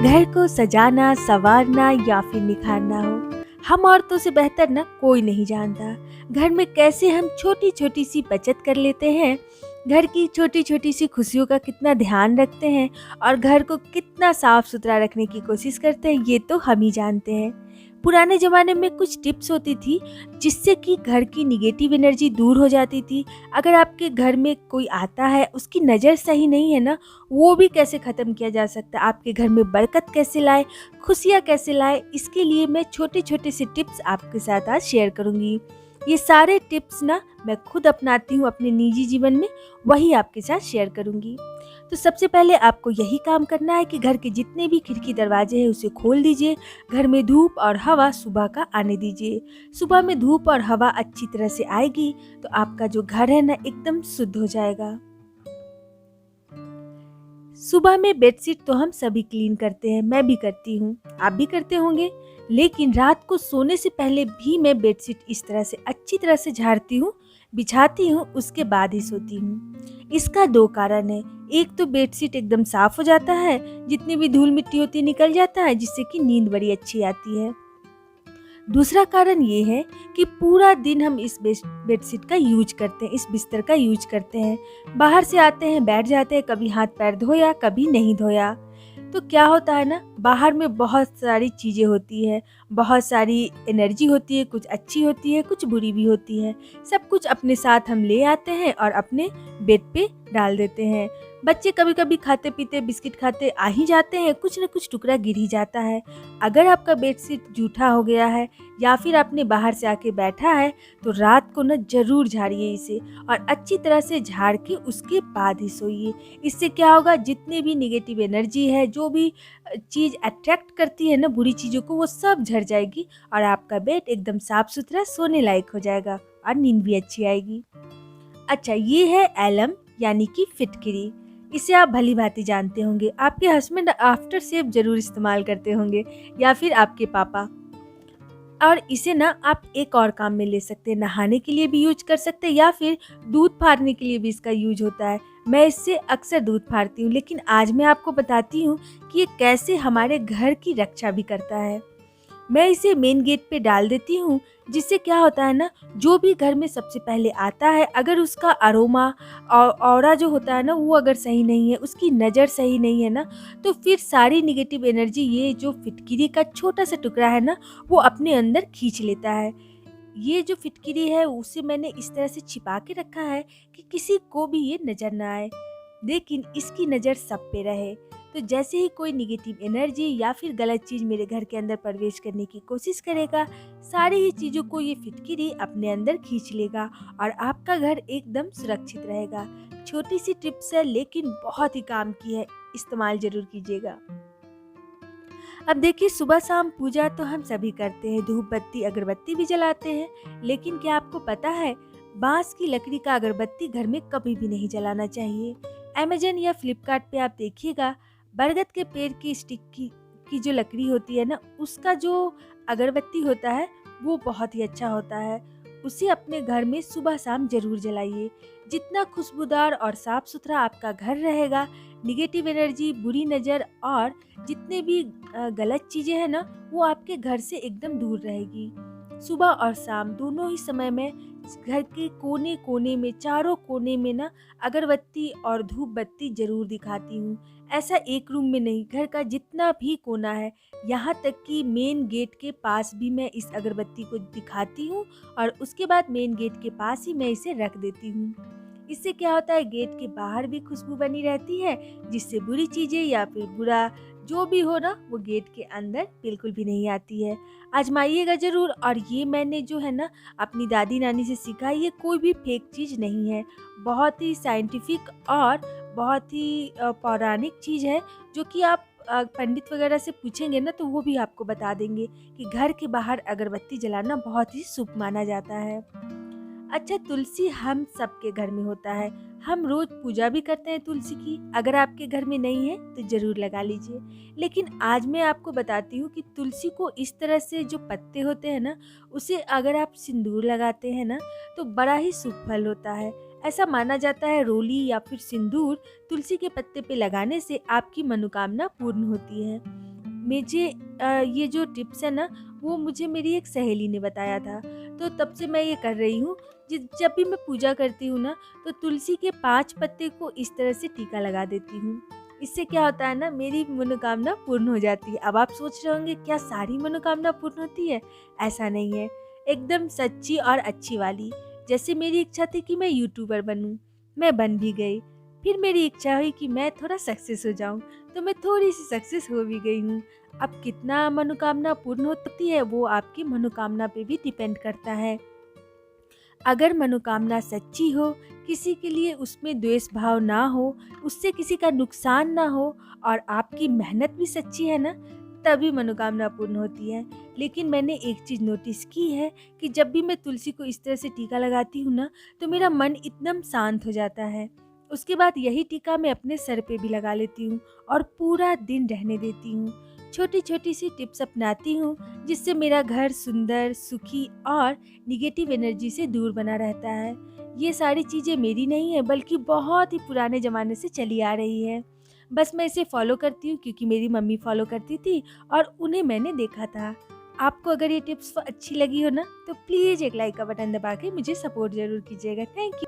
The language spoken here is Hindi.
घर को सजाना, संवारना या फिर निखारना हो, हम औरतों से बेहतर ना कोई नहीं जानता। घर में कैसे हम छोटी छोटी सी बचत कर लेते हैं, घर की छोटी छोटी सी खुशियों का कितना ध्यान रखते हैं और घर को कितना साफ सुथरा रखने की कोशिश करते हैं, ये तो हम ही जानते हैं। पुराने ज़माने में कुछ टिप्स होती थी जिससे कि घर की निगेटिव एनर्जी दूर हो जाती थी। अगर आपके घर में कोई आता है, उसकी नज़र सही नहीं है ना, वो भी कैसे ख़त्म किया जा सकता है। आपके घर में बरकत कैसे लाए, खुशियाँ कैसे लाए, इसके लिए मैं छोटे छोटे से टिप्स आपके साथ आज शेयर करूँगी। ये सारे टिप्स ना मैं खुद अपनाती हूँ अपने निजी जीवन में, वही आपके साथ शेयर करूँगी। तो सबसे पहले आपको यही काम करना है कि घर के जितने भी खिड़की दरवाजे हैं उसे खोल दीजिए। घर में धूप और हवा सुबह का आने दीजिए। सुबह में धूप और हवा अच्छी तरह से आएगी तो आपका जो घर है ना एकदम शुद्ध हो जाएगा। सुबह में बेडशीट तो हम सभी क्लीन करते हैं, मैं भी करती हूँ, आप भी करते होंगे। लेकिन रात को सोने से पहले भी मैं बेडशीट इस तरह से अच्छी तरह से झाड़ती हूँ, बिछाती हूँ, उसके बाद ही सोती हूँ। इसका दो कारण है। एक तो बेडशीट एकदम साफ हो जाता है, जितनी भी धूल मिट्टी होती है निकल जाता है, जिससे कि नींद बड़ी अच्छी आती है। दूसरा कारण ये है कि पूरा दिन हम इस बेडशीट का यूज करते हैं, इस बिस्तर का यूज करते हैं। बाहर से आते हैं, बैठ जाते हैं, कभी हाथ पैर धोया, कभी नहीं धोया। तो क्या होता है ना, बाहर में बहुत सारी चीज़ें होती है, बहुत सारी एनर्जी होती है, कुछ अच्छी होती है, कुछ बुरी भी होती है। सब कुछ अपने साथ हम ले आते हैं और अपने बेड पे डाल देते हैं। बच्चे कभी कभी खाते पीते बिस्किट खाते आ ही जाते हैं, कुछ न कुछ टुकड़ा गिर ही जाता है। अगर आपका बेडशीट जूठा हो गया है या फिर आपने बाहर से आके बैठा है तो रात को न जरूर झाड़िए इसे और अच्छी तरह से झाड़ के उसके बाद ही सोइए। इससे क्या होगा, जितने भी निगेटिव एनर्जी है, जो भी चीज़ अट्रैक्ट करती है ना बुरी चीज़ों को, वो सब झड़ जाएगी और आपका बेड एकदम साफ सुथरा सोने लायक हो जाएगा और नींद भी अच्छी आएगी। अच्छा, ये है एलम यानी कि फिटकिरी। इसे आप भली भांति जानते होंगे, आपके हस्बैंड आफ्टर शेव जरूर इस्तेमाल करते होंगे या फिर आपके पापा। और इसे ना आप एक और काम में ले सकते हैं, नहाने के लिए भी यूज कर सकते हैं या फिर दूध फाड़ने के लिए भी इसका यूज होता है। मैं इससे अक्सर दूध फाड़ती हूँ, लेकिन आज मैं आपको बताती हूँ कि ये कैसे हमारे घर की रक्षा भी करता है। मैं इसे मेन गेट पे डाल देती हूँ, जिससे क्या होता है ना, जो भी घर में सबसे पहले आता है, अगर उसका अरोमा और ऑरा जो होता है ना वो अगर सही नहीं है, उसकी नज़र सही नहीं है ना, तो फिर सारी निगेटिव एनर्जी ये जो फिटकिरी का छोटा सा टुकड़ा है ना वो अपने अंदर खींच लेता है। ये जो फिटकिरी है उसे मैंने इस तरह से छिपा के रखा है कि किसी को भी ये नज़र ना आए, लेकिन इसकी नज़र सब पे रहे। तो जैसे ही कोई निगेटिव एनर्जी या फिर गलत चीज़ मेरे घर के अंदर प्रवेश करने की कोशिश करेगा, सारी ही चीज़ों को ये फिटकिरी अपने अंदर खींच लेगा और आपका घर एकदम सुरक्षित रहेगा। छोटी सी टिप्स है लेकिन बहुत ही काम की है, इस्तेमाल जरूर कीजिएगा। अब देखिए, सुबह शाम पूजा तो हम सभी करते हैं, धूप बत्ती अगरबत्ती भी जलाते हैं, लेकिन क्या आपको पता है, बांस की लकड़ी का अगरबत्ती घर में कभी भी नहीं जलाना चाहिए। अमेजन या फ्लिपकार्ट पे आप देखिएगा, बरगद के पेड़ की स्टिक की जो लकड़ी होती है ना, उसका जो अगरबत्ती होता है वो बहुत ही अच्छा होता है। उसे अपने घर में सुबह शाम जरूर जलाइए। जितना खुशबूदार और साफ सुथरा आपका घर रहेगा, निगेटिव एनर्जी, बुरी नज़र और जितने भी गलत चीज़ें हैं ना वो आपके घर से एकदम दूर रहेगी। सुबह और शाम दोनों ही समय में घर के कोने कोने में, चारों कोने में ना अगरबत्ती और धूप बत्ती जरूर दिखाती हूँ। ऐसा एक रूम में नहीं, घर का जितना भी कोना है, यहाँ तक कि मेन गेट के पास भी मैं इस अगरबत्ती को दिखाती हूँ और उसके बाद मेन गेट के पास ही मैं इसे रख देती हूँ। इससे क्या होता है, गेट के बाहर भी खुशबू बनी रहती है, जिससे बुरी चीज़ें या फिर बुरा जो भी हो ना वो गेट के अंदर बिल्कुल भी नहीं आती है। आजमाइएगा ज़रूर। और ये मैंने जो है ना अपनी दादी नानी से सीखा, ये कोई भी फेक चीज़ नहीं है, बहुत ही साइंटिफिक और बहुत ही पौराणिक चीज़ है, जो कि आप पंडित वगैरह से पूछेंगे ना तो वो भी आपको बता देंगे कि घर के बाहर अगरबत्ती जलाना बहुत ही शुभ माना जाता है। अच्छा, तुलसी हम सबके घर में होता है, हम रोज पूजा भी करते हैं तुलसी की। अगर आपके घर में नहीं है तो जरूर लगा लीजिए। लेकिन आज मैं आपको बताती हूँ कि तुलसी को इस तरह से जो पत्ते होते हैं ना, उसे अगर आप सिंदूर लगाते हैं ना तो बड़ा ही शुभ फल होता है। ऐसा माना जाता है रोली या फिर सिंदूर तुलसी के पत्ते पे लगाने से आपकी मनोकामना पूर्ण होती है। मुझे ये जो टिप्स है ना, वो मुझे मेरी एक सहेली ने बताया था। तो तब से मैं ये कर रही हूँ। जब भी मैं पूजा करती हूँ ना, तो तुलसी के 5 पत्ते को इस तरह से टीका लगा देती हूँ। इससे क्या होता है ना, मेरी मनोकामना पूर्ण हो जाती है। अब आप सोच रहे होंगे क्या सारी मनोकामना पूर्ण होती है? ऐसा नहीं है, एकदम सच्ची और अच्छी वाली। जैसे मेरी इच्छा थी कि मैं यूट्यूबर बनूँ, मैं बन भी गई। फिर मेरी इच्छा हुई कि मैं थोड़ा सक्सेस हो जाऊँ, तो मैं थोड़ी-सी सक्सेस हो भी गई हूँ। अब कितना मनोकामना पूर्ण होती है, वो आपकी मनोकामना पे भी डिपेंड करता है। अगर मनोकामना सच्ची हो, किसी के लिए उसमें द्वेष भाव ना हो, उससे किसी का नुकसान ना हो और आपकी मेहनत भी सच्ची है ना, तभी मनोकामना पूर्ण होती है। लेकिन मैंने एक चीज़ नोटिस की है कि जब भी मैं तुलसी को इस तरह से टीका लगाती हूँ ना, तो मेरा मन एकदम शांत हो जाता है। उसके बाद यही टीका मैं अपने सर पे भी लगा लेती हूँ और पूरा दिन रहने देती हूँ। छोटी-छोटी सी टिप्स अपनाती हूँ, जिससे मेरा घर सुंदर, सुखी और निगेटिव एनर्जी से दूर बना रहता है। ये सारी चीज़ें मेरी नहीं है, बल्कि बहुत ही पुराने ज़माने से चली आ रही है। बस मैं इसे फ़ॉलो करती हूँ क्योंकि मेरी मम्मी फ़ॉलो करती थी और उन्हें मैंने देखा था। आपको अगर ये टिप्स अच्छी लगी हो ना, तो प्लीज़ एक लाइक का बटन दबा के मुझे सपोर्ट ज़रूर कीजिएगा। Thank you.